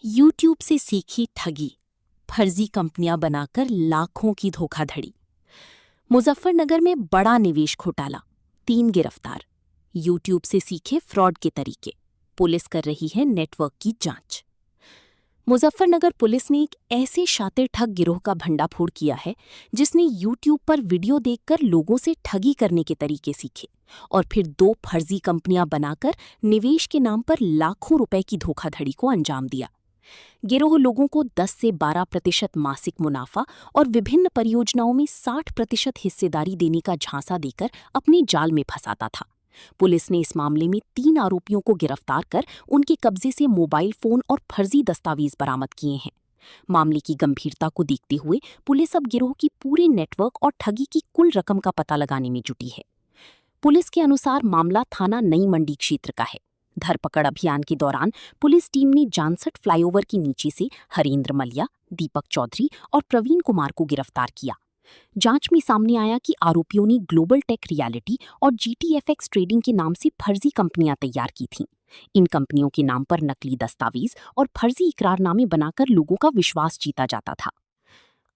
YouTube से सीखी ठगी, फर्जी कंपनियां बनाकर लाखों की धोखाधड़ी। मुजफ्फरनगर में बड़ा निवेश घोटाला, 3 गिरफ्तार। यूट्यूब से सीखे फ्रॉड के तरीके, पुलिस कर रही है नेटवर्क की जांच। मुजफ्फरनगर पुलिस ने एक ऐसे शातिर ठग गिरोह का भंडाफोड़ किया है जिसने यूट्यूब पर वीडियो देखकर लोगों से ठगी करने के तरीके सीखे और फिर 2 फर्जी कंपनियां बनाकर निवेश के नाम पर लाखों रुपए की धोखाधड़ी को अंजाम दिया। गिरोह लोगों को 10 से 12% मासिक मुनाफा और विभिन्न परियोजनाओं में 60% हिस्सेदारी देने का झांसा देकर अपने जाल में फंसाता था। पुलिस ने इस मामले में 3 आरोपियों को गिरफ्तार कर उनके कब्जे से मोबाइल फोन और फर्जी दस्तावेज बरामद किए हैं। मामले की गंभीरता को देखते हुए पुलिस अब गिरोह की पूरे नेटवर्क और ठगी की कुल रकम का पता लगाने में जुटी है। पुलिस के अनुसार मामला थाना नई मंडी क्षेत्र का है। धरपकड़ अभियान के दौरान पुलिस टीम ने जानसठ फ्लाईओवर के नीचे से हरेंद्र मलिया, दीपक चौधरी और प्रवीण कुमार को गिरफ्तार किया। जांच में सामने आया कि आरोपियों ने ग्लोबल टेक रियलिटी और GTFX ट्रेडिंग के नाम से फर्जी कंपनियां तैयार की थीं। इन कंपनियों के नाम पर नकली दस्तावेज और फर्जी इकरारनामे बनाकर लोगों का विश्वास जीता जाता था।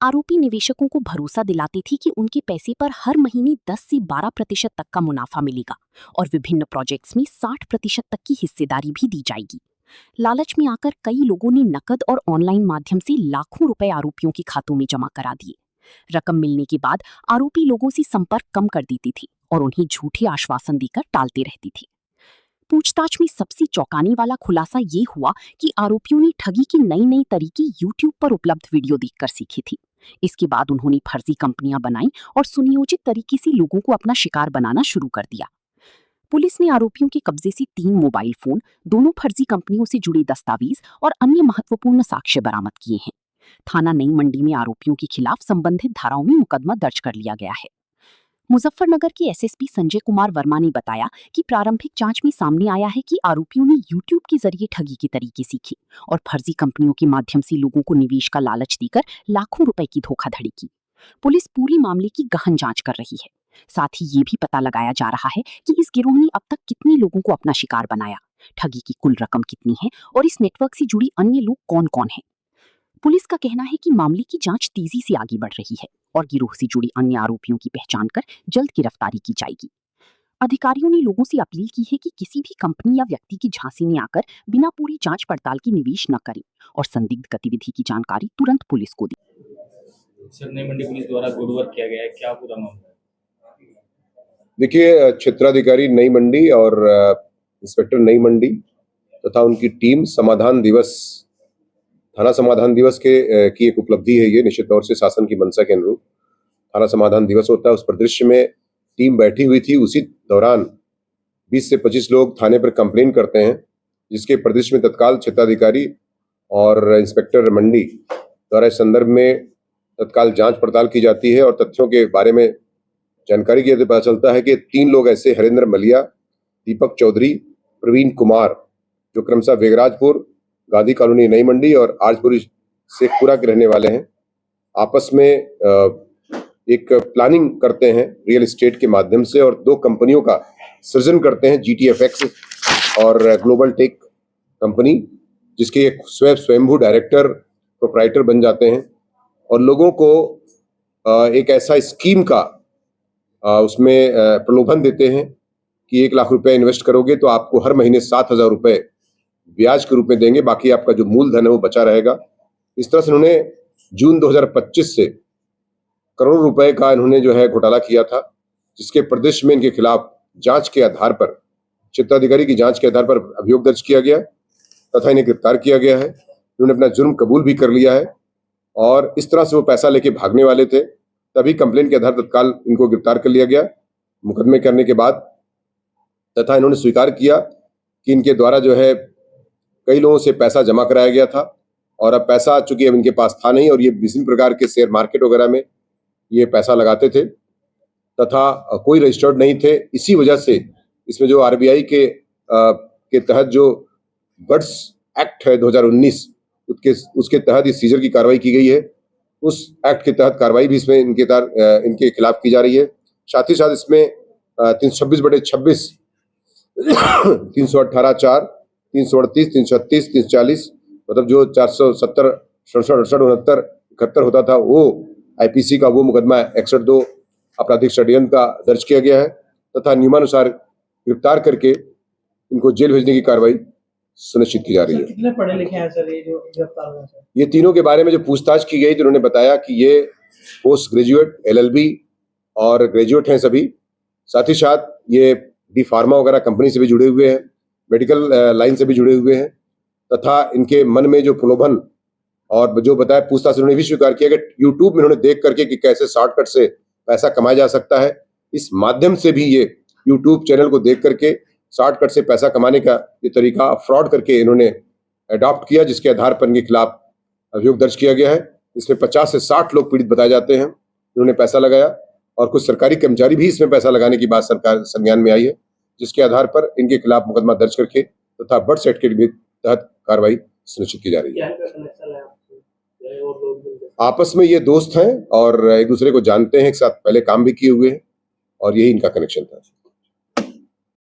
आरोपी निवेशकों को भरोसा दिलाते थे कि उनके पैसे पर हर महीने 10 से 12% तक का मुनाफा मिलेगा और विभिन्न प्रोजेक्ट्स में 60% तक की हिस्सेदारी भी दी जाएगी। लालच में आकर कई लोगों ने नकद और ऑनलाइन माध्यम से लाखों रुपए आरोपियों के खातों में जमा करा दिए। रकम मिलने के बाद आरोपी लोगों से संपर्क कम कर देती थी और उन्हें झूठे आश्वासन देकर टालते रहती थी। पूछताछ में सबसे चौंकाने वाला खुलासा ये हुआ कि आरोपियों ने ठगी की नई तरीके यूट्यूब पर उपलब्ध वीडियो देखकर सीखी थी। इसके बाद उन्होंने फर्जी कंपनियां बनाई और सुनियोजित तरीके से लोगों को अपना शिकार बनाना शुरू कर दिया। पुलिस ने आरोपियों के कब्जे से 3 मोबाइल फोन, दोनों फर्जी कंपनियों से जुड़े दस्तावेज और अन्य महत्वपूर्ण साक्ष्य बरामद किए हैं। थाना नई मंडी में आरोपियों के खिलाफ संबंधित धाराओं में मुकदमा दर्ज कर लिया गया है। मुजफ्फरनगर के SSP संजय कुमार वर्मा ने बताया कि प्रारंभिक जांच में सामने आया है कि आरोपियों ने यूट्यूब के जरिए ठगी के तरीके सीखे और फर्जी कंपनियों के माध्यम से लोगों को निवेश का लालच देकर लाखों रुपए की धोखाधड़ी की। पुलिस पूरी मामले की गहन जांच कर रही है। साथ ही ये भी पता लगाया जा रहा है कि इस गिरोह ने अब तक कितने लोगों को अपना शिकार बनाया, ठगी की कुल रकम कितनी है और इस नेटवर्क से जुड़ी अन्य लोग कौन-कौन हैं। पुलिस का कहना है कि मामले की जांच तेजी से आगे बढ़ रही है और गिरोह से जुड़े अन्य आरोपियों की पहचान कर जल्द गिरफ्तारी की जाएगी। अधिकारियों ने लोगों से अपील की है कि किसी भी कंपनी या व्यक्ति की झांसे में आकर बिना पूरी जांच पड़ताल के निवेश न करें और संदिग्ध गतिविधि की जानकारी तुरंत पुलिस को दें। सर, नई मंडी पुलिस द्वारा गुड वर्क किया गया है, क्या पूरा मामला है? देखिए, क्षेत्राधिकारी नई मंडी और इंस्पेक्टर नई मंडी तथा उनकी टीम समाधान दिवस, थाना समाधान दिवस की एक उपलब्धि है ये, निश्चित तौर से शासन की मंशा के अनुरूप थाना समाधान दिवस होता है। उस परिदृश्य में टीम बैठी हुई थी। उसी दौरान 20 से 25 लोग थाने पर कंप्लेन करते हैं, जिसके परिदृश्य में तत्काल क्षेत्राधिकारी और इंस्पेक्टर मंडी द्वारा इस संदर्भ में तत्काल जांच पड़ताल की जाती है और तथ्यों के बारे में जानकारी के पता चलता है कि 3 लोग ऐसे हरेंद्र मलिया, दीपक चौधरी, प्रवीण कुमार, जो क्रमशः वेगराजपुर, गांधी कॉलोनी नई मंडी और आजपुरी शेखपुरा के रहने वाले हैं, आपस में एक प्लानिंग करते हैं रियल एस्टेट के माध्यम से और 2 कंपनियों का सृजन करते हैं, GTFX और ग्लोबल टेक कंपनी, जिसके एक स्वयंभू डायरेक्टर प्रोप्राइटर बन जाते हैं और लोगों को एक ऐसा स्कीम का उसमें प्रलोभन देते हैं कि 1 लाख रुपए इन्वेस्ट करोगे तो आपको हर महीने 7,000 रुपए ब्याज के रूप में देंगे, बाकी आपका जो मूलधन है वो बचा रहेगा। इस तरह से उन्होंने जून 2025 से करोड़ों रुपए का इन्होंने जो है घोटाला किया था, जिसके परिदृश्य में इनके खिलाफ जांच के आधार पर, क्षेत्राधिकारी की जांच के आधार पर अभियोग दर्ज किया गया तथा इन्हें गिरफ्तार किया गया है। इन्होंने अपना जुर्म कबूल भी कर लिया है और इस तरह से वो पैसा लेके भागने वाले थे, तभी कंप्लेन के आधार पर तत्काल इनको गिरफ्तार कर लिया गया मुकदमे करने के बाद, तथा इन्होंने स्वीकार किया कि इनके द्वारा जो है कई लोगों से पैसा जमा कराया गया था और अब पैसा चूंकि अब इनके पास था नहीं और ये विभिन्न प्रकार के शेयर मार्केट वगैरह में ये पैसा लगाते थे तथा कोई रजिस्टर्ड नहीं थे। इसी वजह से इसमें जो RBI के तहत जो बड्स एक्ट है 2019 उसके तहत इस सीजर की कार्रवाई की गई है। उस एक्ट के तहत कार्रवाई भी इसमें इनके खिलाफ की जा रही है। साथ ही साथ इसमें 326/26, 318(4), 338, 336, 340 मतलब जो 470 67 68 69 71 होता था वो आईपीसी का वो मुकदमा 61(2) आपराधिक षड्यंत्र का दर्ज किया गया है तथा नियमानुसार गिरफ्तार करके इनको जेल भेजने की कार्रवाई सुनिश्चित की जा रही है। कितने पढ़े लिखे हैं सर ये जो गिरफ्तार हुए सर? ये तीनों के बारे में जो पूछताछ की गई तो उन्होंने बताया कि ये पोस्ट ग्रेजुएट LLB और ग्रेजुएट हैं सभी। साथ ही साथ ये डी फार्मा वगैरह कंपनी से भी जुड़े हुए हैं, मेडिकल लाइन से भी जुड़े हुए हैं तथा इनके मन में जो प्रलोभन और जो बताया पूछताछ उन्होंने भी स्वीकार किया कि यूट्यूब में उन्होंने देख करके कि कैसे शॉर्टकट से पैसा कमाया जा सकता है, इस माध्यम से भी ये यूट्यूब चैनल को देख करके शॉर्टकट से पैसा कमाने का ये तरीका फ्रॉड करके इन्होंने अडॉप्ट किया, जिसके आधार पर इनके खिलाफ अभियोग दर्ज किया गया है। इसमें 50 से 60 लोग पीड़ित बताए जाते हैं, इन्होंने पैसा लगाया और कुछ सरकारी कर्मचारी भी इसमें पैसा लगाने की बात सरकार संज्ञान में आई है, जिसके आधार पर इनके खिलाफ मुकदमा दर्ज करके तथा बर्थ सर्टिफिकेट के तहत कार्रवाई सुनिश्चित की जा रही है। आपस में ये दोस्त हैं और एक दूसरे को जानते हैं, एक साथ पहले काम भी किए हुए हैं और यही इनका कनेक्शन था।